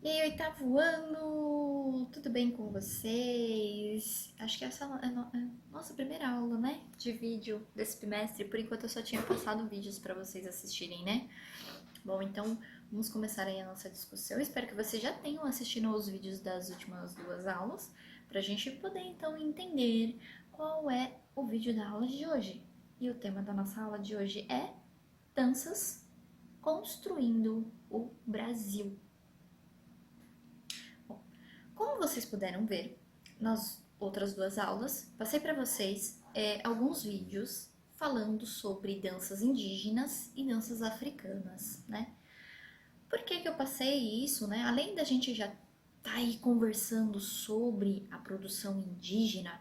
E aí, oitavo ano, tudo bem com vocês? Acho que essa é nossa primeira aula, né? De vídeo desse bimestre. Por enquanto eu só tinha passado vídeos para vocês assistirem, né? Bom, então vamos começar aí a nossa discussão. Espero que vocês já tenham assistido os vídeos das últimas duas aulas, para a gente poder então entender qual é o vídeo da aula de hoje. E o tema da nossa aula de hoje é Danças Construindo o Brasil. Como vocês puderam ver nas outras duas aulas, passei para vocês alguns vídeos falando sobre danças indígenas e danças africanas, né? Por que eu passei isso, né? Além da gente já tá aí conversando sobre a produção indígena,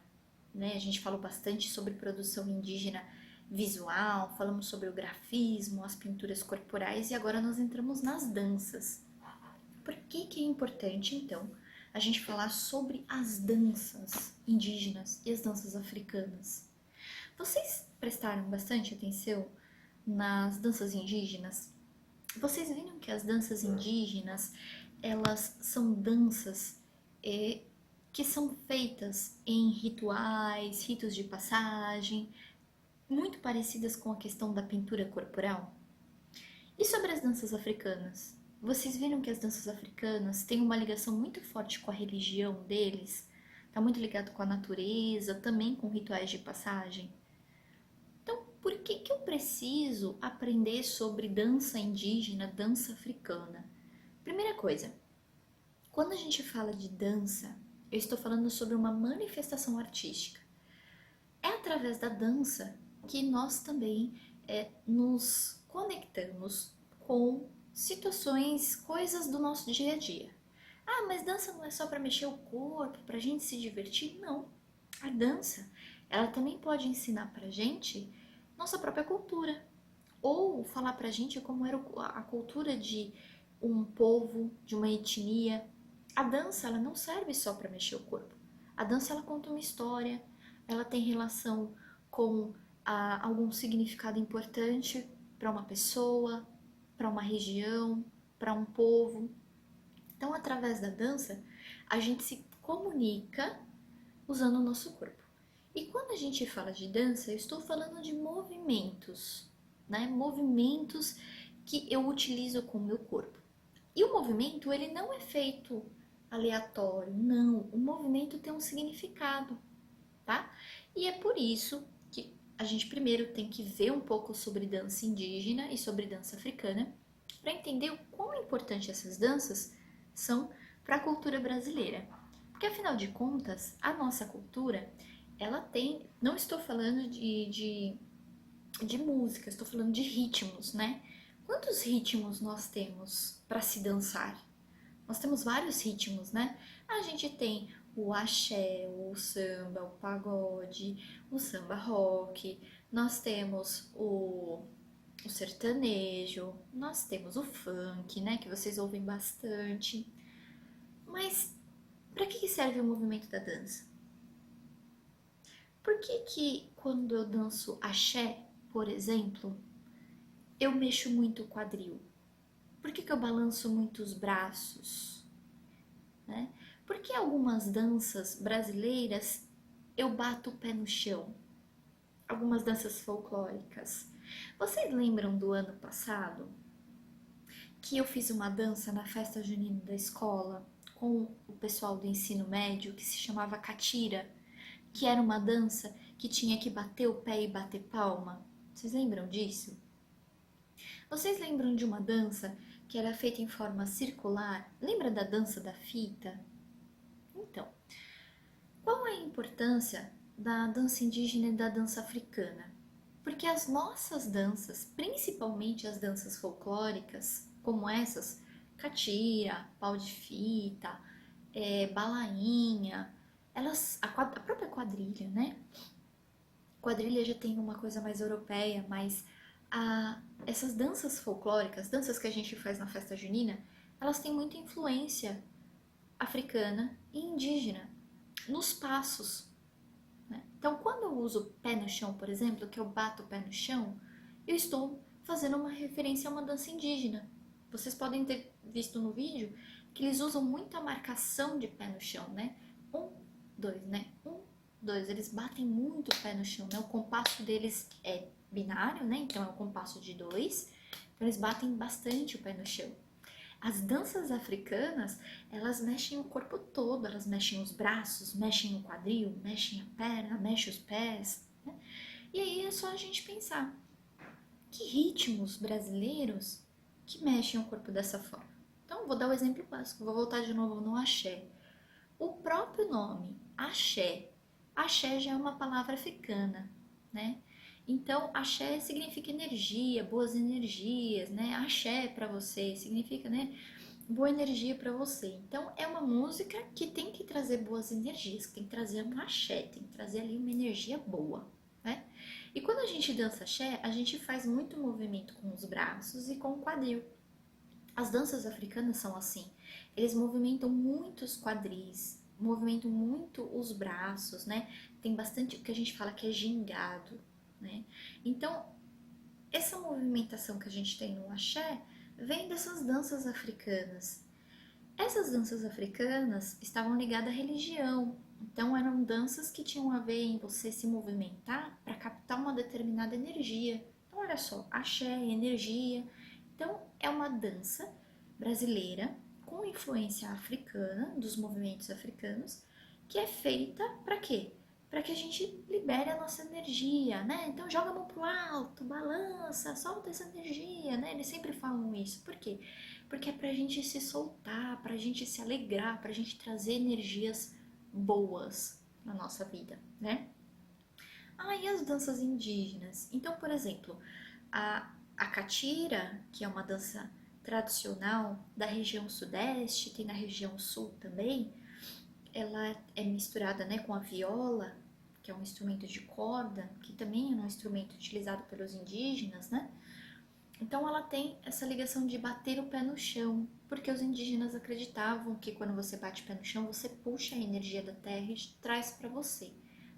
né? A gente falou bastante sobre produção indígena visual, falamos sobre o grafismo, as pinturas corporais e agora nós entramos nas danças. Por que é importante, então, a gente falar sobre as danças indígenas e as danças africanas? Vocês prestaram bastante atenção nas danças indígenas? Vocês viram que as danças indígenas, elas são danças que são feitas em rituais, ritos de passagem, muito parecidas com a questão da pintura corporal? E sobre as danças africanas? Vocês viram que as danças africanas têm uma ligação muito forte com a religião deles? Está muito ligado com a natureza, também com rituais de passagem? Então, por que eu preciso aprender sobre dança indígena, dança africana? Primeira coisa, quando a gente fala de dança, eu estou falando sobre uma manifestação artística. É através da dança que nós também nos conectamos com situações, coisas do nosso dia a dia. Ah, mas dança não é só para mexer o corpo, para a gente se divertir? Não. A dança, ela também pode ensinar para a gente nossa própria cultura, ou falar para a gente como era a cultura de um povo, de uma etnia. A dança, ela não serve só para mexer o corpo. A dança, ela conta uma história, ela tem relação com algum significado importante para uma pessoa, para uma região, para um povo. Então, através da dança, a gente se comunica usando o nosso corpo. E quando a gente fala de dança, eu estou falando de movimentos, né? Movimentos que eu utilizo com o meu corpo. E o movimento, ele não é feito aleatório, não. O movimento tem um significado, tá? E é por isso que a gente primeiro tem que ver um pouco sobre dança indígena e sobre dança africana para entender o quão importante essas danças são para a cultura brasileira. Porque afinal de contas, a nossa cultura, ela tem, não estou falando de música, estou falando de ritmos, né? Quantos ritmos nós temos para se dançar? Nós temos vários ritmos, né? A gente tem o axé, o samba, o pagode, o samba rock, nós temos o sertanejo, nós temos o funk, né? Que vocês ouvem bastante. Mas para que serve o movimento da dança? Por que quando eu danço axé, por exemplo, eu mexo muito o quadril? Por que eu balanço muito os braços? Né? Por que algumas danças brasileiras eu bato o pé no chão? Algumas danças folclóricas. Vocês lembram do ano passado que eu fiz uma dança na festa junina da escola com o pessoal do ensino médio que se chamava catira, que era uma dança que tinha que bater o pé e bater palma? Vocês lembram disso? Vocês lembram de uma dança que era feita em forma circular? Lembra da dança da fita? Então, qual é a importância da dança indígena e da dança africana? Porque as nossas danças, principalmente as danças folclóricas, como essas, catira, pau de fita, balainha, a própria quadrilha, né? Quadrilha já tem uma coisa mais europeia, mas essas danças folclóricas, danças que a gente faz na festa junina, elas têm muita influência africana e indígena nos passos. Né? Então, quando eu uso pé no chão, por exemplo, que eu bato o pé no chão, eu estou fazendo uma referência a uma dança indígena. Vocês podem ter visto no vídeo que eles usam muita marcação de pé no chão, né? 1, 2, né? 1, 2. Eles batem muito o pé no chão, né? O compasso deles é binário, né? Então é o compasso de 2. Então eles batem bastante o pé no chão. As danças africanas, elas mexem o corpo todo, elas mexem os braços, mexem o quadril, mexem a perna, mexem os pés, né? E aí é só a gente pensar, que ritmos brasileiros que mexem o corpo dessa forma? Então, vou dar o exemplo básico, vou voltar de novo no axé. O próprio nome, axé, axé já é uma palavra africana, né? Então, axé significa energia, boas energias, né? Axé para você significa, né, boa energia para você. Então, é uma música que tem que trazer boas energias, que tem que trazer um axé, tem que trazer ali uma energia boa, né? E quando a gente dança axé, a gente faz muito movimento com os braços e com o quadril. As danças africanas são assim. Eles movimentam muito os quadris, movimentam muito os braços, né? Tem bastante o que a gente fala que é gingado, né? Então, essa movimentação que a gente tem no axé vem dessas danças africanas. Essas danças africanas estavam ligadas à religião, então eram danças que tinham a ver em você se movimentar para captar uma determinada energia. Então, olha só, axé, energia. Então, é uma dança brasileira com influência africana, dos movimentos africanos, que é feita para quê? Para que a gente libere a nossa energia, né? Então joga a mão pro alto, balança, solta essa energia, né? Eles sempre falam isso. Por quê? Porque é pra gente se soltar, pra gente se alegrar, pra gente trazer energias boas na nossa vida, né? Ah, e as danças indígenas? Então, por exemplo, a catira, que é uma dança tradicional da região sudeste, tem na região sul também, ela é misturada, né, com a viola, que é um instrumento de corda, que também é um instrumento utilizado pelos indígenas, né? Então ela tem essa ligação de bater o pé no chão, porque os indígenas acreditavam que quando você bate o pé no chão, você puxa a energia da terra e traz para você.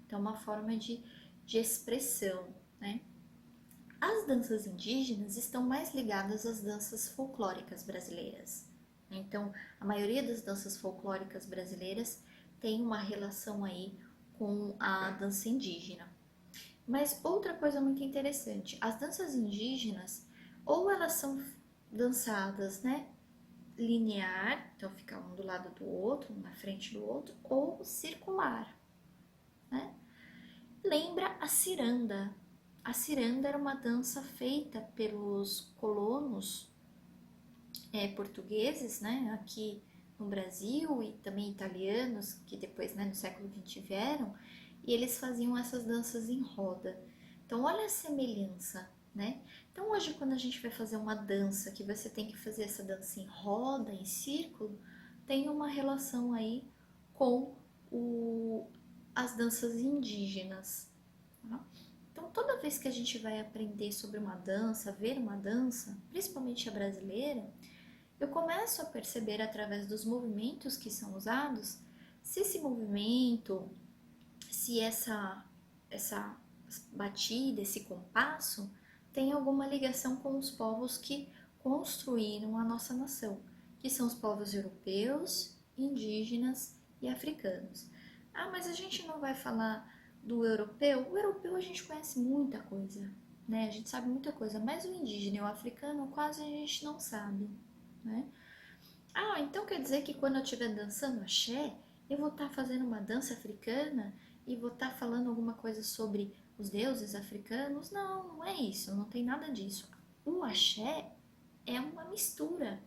Então é uma forma de expressão, né? As danças indígenas estão mais ligadas às danças folclóricas brasileiras. Então, a maioria das danças folclóricas brasileiras tem uma relação aí com a dança indígena. Mas outra coisa muito interessante, as danças indígenas, ou elas são dançadas, né, linear, então fica um do lado do outro, um na frente do outro, ou circular, né? Lembra a ciranda. A ciranda era uma dança feita pelos colonos portugueses, né, aqui no Brasil, e também italianos, que depois, né, no século XX vieram, e eles faziam essas danças em roda. Então, olha a semelhança, né? Então, hoje, quando a gente vai fazer uma dança, que você tem que fazer essa dança em roda, em círculo, tem uma relação aí com as danças indígenas. Tá? Então, toda vez que a gente vai aprender sobre uma dança, ver uma dança, principalmente a brasileira, eu começo a perceber através dos movimentos que são usados, se esse movimento, se essa batida, esse compasso, tem alguma ligação com os povos que construíram a nossa nação, que são os povos europeus, indígenas e africanos. Ah, mas a gente não vai falar do europeu? O europeu a gente conhece muita coisa, né? A gente sabe muita coisa, mas o indígena e o africano quase a gente não sabe, né? Ah, então quer dizer que quando eu estiver dançando axé, eu vou estar fazendo uma dança africana e vou estar falando alguma coisa sobre os deuses africanos? Não, não é isso, não tem nada disso. O axé é uma mistura,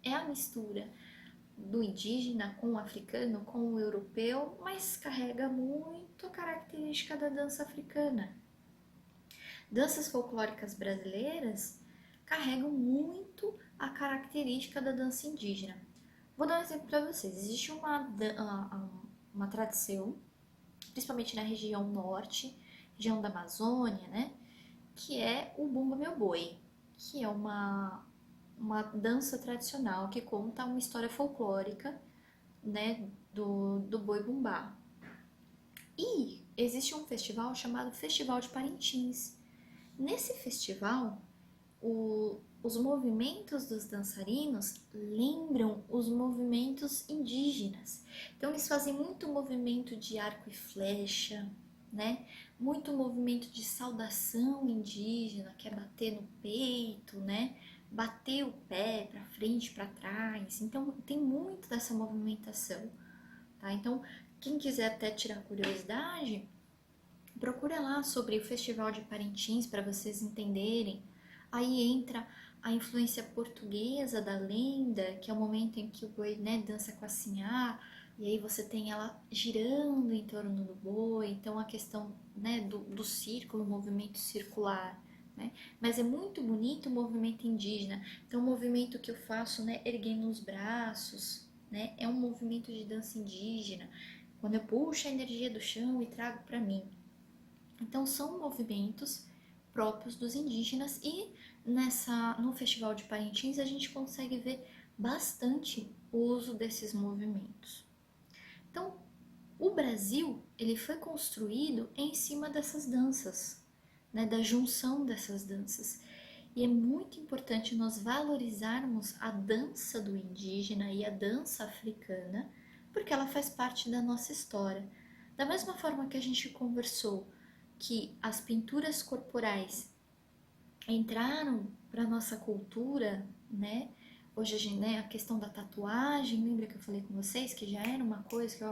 é a mistura do indígena com o africano, com o europeu, mas carrega muito a característica da dança africana. Danças folclóricas brasileiras carregam muito a característica da dança indígena. Vou dar um exemplo para vocês. Existe uma tradição, principalmente na região norte, região da Amazônia, né? Que é o Bumba Meu Boi, que é uma dança tradicional que conta uma história folclórica, né, do boi bumbá. E existe um festival chamado Festival de Parintins. Nesse festival, os movimentos dos dançarinos lembram os movimentos indígenas. Então eles fazem muito movimento de arco e flecha, né? Muito movimento de saudação indígena, que é bater no peito, né? Bater o pé para frente, para trás. Então tem muito dessa movimentação, tá? Então quem quiser até tirar curiosidade, procura lá sobre o Festival de Parintins para vocês entenderem. Aí entra a influência portuguesa da lenda, que é o momento em que o boi, né, dança com a sinhá, e aí você tem ela girando em torno do boi, então a questão, né, do círculo, o movimento circular. Né? Mas é muito bonito o movimento indígena. Então o movimento que eu faço, né, erguendo os braços, né, é um movimento de dança indígena. Quando eu puxo a energia do chão e trago para mim. Então são movimentos próprios dos indígenas e no Festival de Parintins a gente consegue ver bastante o uso desses movimentos. Então, o Brasil ele foi construído em cima dessas danças, né, da junção dessas danças. E é muito importante nós valorizarmos a dança do indígena e a dança africana, porque ela faz parte da nossa história. Da mesma forma que a gente conversou que as pinturas corporais entraram para nossa cultura, né? Hoje a gente, né, a questão da tatuagem, lembra que eu falei com vocês que já era uma coisa que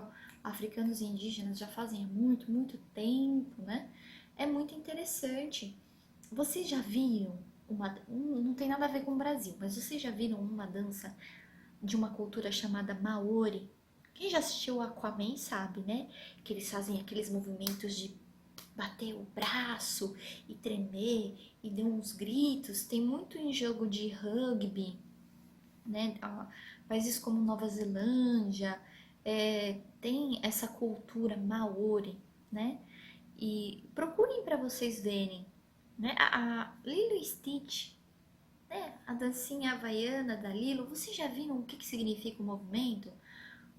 africanos e indígenas já fazem há muito, muito tempo, né? É muito interessante. Vocês já viram não tem nada a ver com o Brasil, mas vocês já viram uma dança de uma cultura chamada Maori? Quem já assistiu Aquaman sabe, né? Que eles fazem aqueles movimentos de bater o braço e tremer e dar uns gritos. Tem muito em jogo de rugby, né? Países como Nova Zelândia tem essa cultura maori, né? E procurem para vocês verem, né? A Lilo e Stitch, né? A dancinha havaiana da Lilo. Vocês já viram o que significa o movimento?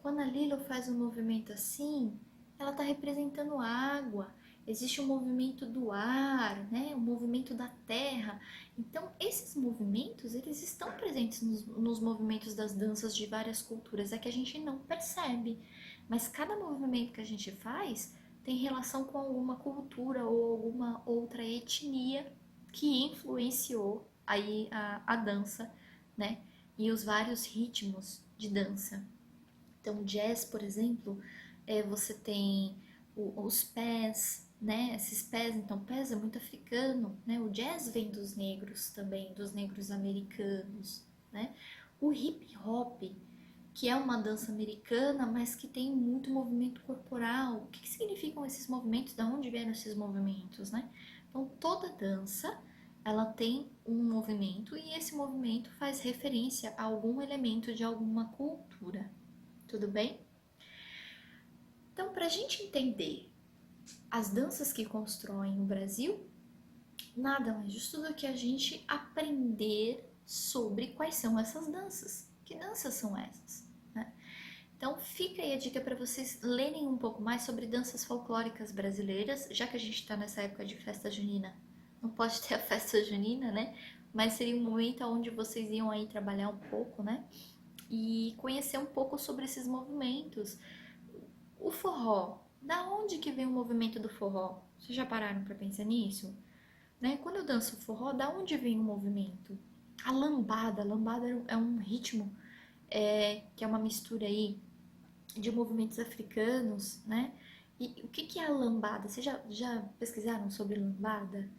Quando a Lilo faz um movimento assim, ela está representando água. Existe um movimento do ar, né? O movimento da terra. Então, esses movimentos, eles estão presentes nos movimentos das danças de várias culturas. É que a gente não percebe. Mas cada movimento que a gente faz tem relação com alguma cultura ou alguma outra etnia que influenciou aí a dança, né? E os vários ritmos de dança. Então, o jazz, por exemplo, você tem os pés, né? Esses pés, então, pés é muito africano, né? O jazz vem dos negros também, dos negros americanos, né? O hip hop, que é uma dança americana, mas que tem muito movimento corporal. O que significam esses movimentos? De onde vieram esses movimentos, né? Então, toda dança, ela tem um movimento e esse movimento faz referência a algum elemento de alguma cultura. Tudo bem? Então, para a gente entender as danças que constroem o Brasil, nada mais justo do que a gente aprender sobre quais são essas danças. Que danças são essas? Né? Então, fica aí a dica para vocês lerem um pouco mais sobre danças folclóricas brasileiras, já que a gente está nessa época de festa junina. Não pode ter a festa junina, né? Mas seria um momento onde vocês iam aí trabalhar um pouco, né? E conhecer um pouco sobre esses movimentos. O forró, da onde que vem o movimento do forró? Vocês já pararam para pensar nisso? Né? Quando eu danço forró, da onde vem o movimento? A lambada é um ritmo que é uma mistura aí de movimentos africanos, né? E o que é a lambada? Vocês já pesquisaram sobre lambada?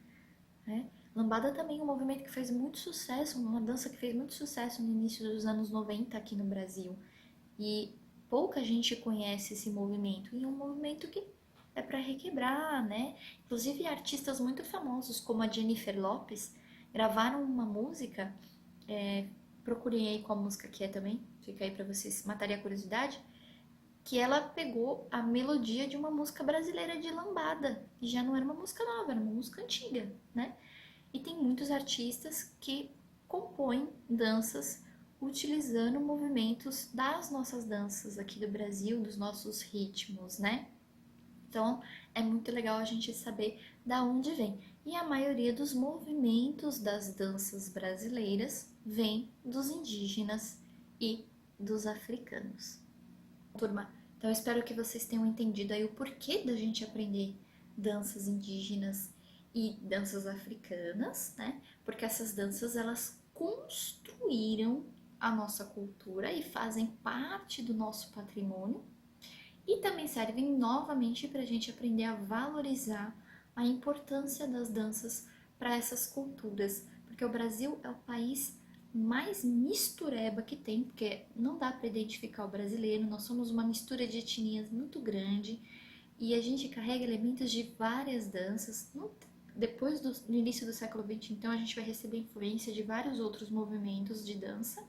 Né? Lambada também é um movimento que fez muito sucesso, uma dança que fez muito sucesso no início dos anos 90 aqui no Brasil. E pouca gente conhece esse movimento. E é um movimento que é para requebrar, né? Inclusive artistas muito famosos como a Jennifer Lopez gravaram uma música, procurem aí qual música que é também, fica aí para vocês matarem a curiosidade, que ela pegou a melodia de uma música brasileira de lambada. E já não era uma música nova, era uma música antiga, né? E tem muitos artistas que compõem danças utilizando movimentos das nossas danças aqui do Brasil, dos nossos ritmos, né? Então, é muito legal a gente saber da onde vem. e a maioria dos movimentos das danças brasileiras vem dos indígenas e dos africanos. Turma, então eu espero que vocês tenham entendido aí o porquê da gente aprender danças indígenas e danças africanas, né? Porque essas danças elas construíram a nossa cultura e fazem parte do nosso patrimônio e também servem novamente para a gente aprender a valorizar a importância das danças para essas culturas, porque o Brasil é o país mais mistureba que tem, porque não dá para identificar o brasileiro, nós somos uma mistura de etnias muito grande e a gente carrega elementos de várias danças. Depois do início do século XX, então, a gente vai receber influência de vários outros movimentos de dança,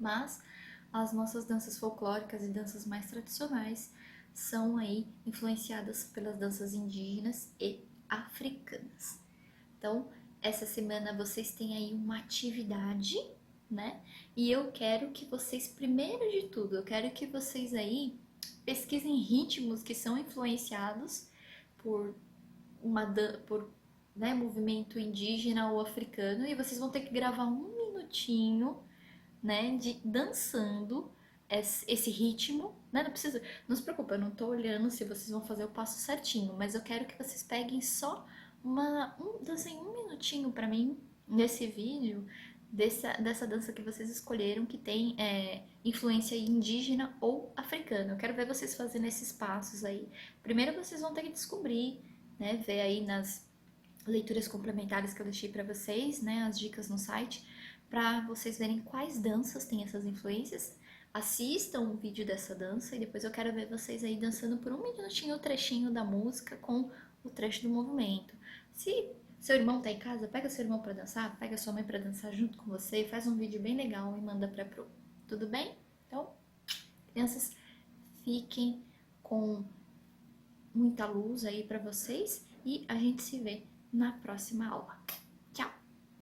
mas as nossas danças folclóricas e danças mais tradicionais são aí influenciadas pelas danças indígenas e africanas. Então, essa semana vocês têm aí uma atividade, né? E eu quero que vocês, primeiro de tudo, eu quero que vocês aí pesquisem ritmos que são influenciados por por movimento indígena ou africano e vocês vão ter que gravar um minutinho, né, de dançando esse ritmo, né? Não precisa, não se preocupa, eu não tô olhando se vocês vão fazer o passo certinho, mas eu quero que vocês peguem só dancem um minutinho para mim nesse vídeo dessa dança que vocês escolheram que tem influência indígena ou africana. Eu quero ver vocês fazendo esses passos aí. Primeiro vocês vão ter que descobrir, né, ver aí nas leituras complementares que eu deixei para vocês, né, as dicas no site, para vocês verem quais danças têm essas influências. Assistam um vídeo dessa dança e depois eu quero ver vocês aí dançando por um minutinho o trechinho da música com o trecho do movimento. Se seu irmão tá em casa, pega seu irmão para dançar, pega sua mãe para dançar junto com você, faz um vídeo bem legal e manda pra Pro. Tudo bem? Então, crianças, fiquem com muita luz aí para vocês e a gente se vê na próxima aula.